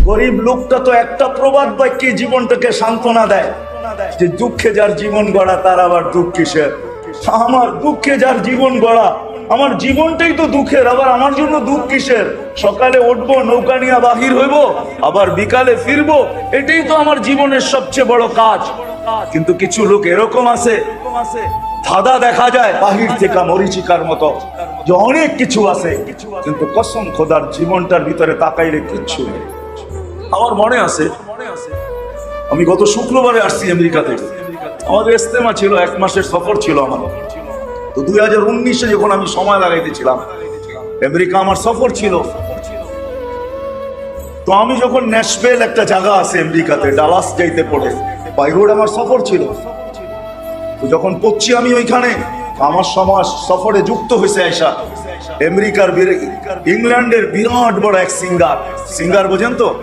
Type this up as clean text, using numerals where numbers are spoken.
গরিব লোকটা তো একটা প্রবাদ বাক্যে জীবনটাকে সান্ত্বনা দেয় যে দুঃখে যার জীবন গড়া তার আবার দুঃখ কিসের। আমার দুঃখে যার জীবন গড়া, আমার জীবনটাই তো দুঃখের, আবার আমার জন্য দুঃখ কিসের? সকালে উঠবো, নৌকা নিয়ে বাহির হইব, আবার বিকালে ফিরবো, এটাই তো আমার জীবনের সবচেয়ে বড় কাজ। কিন্তু কিছু লোক এরকম আছে, ধাঁধা দেখা যায় বাহির থেকে মরিচিকার মতো, যে অনেক কিছু আছে, কিন্তু কসম খোদার জীবনটার ভিতরে তাকাইলে কিচ্ছু নেই। আমার মনে আছে, আমি গত শুক্রবারে আসছি আমেরিকা থেকে। আমাদের ইস্তেমা ছিল, 1 মাসের সফর ছিল আমার। তো 2019-এ যখন আমি সময় লাগাইতেছিলাম, আমেরিকা আমার সফর ছিল। তো আমি যখন ন্যাশভিল একটা জায়গা আছে আমেরিকাতে, ডালাস যাইতে পড়ে, বাই রোড আমার সফর ছিল। তো যখন পড়ছি আমি ওইখানে, আমার সমাজ সফরে যুক্ত হয়েছে আয়সা আমেরিকার, ইংল্যান্ডের বিরাট বড় এক সিঙ্গার বোঝেন তো,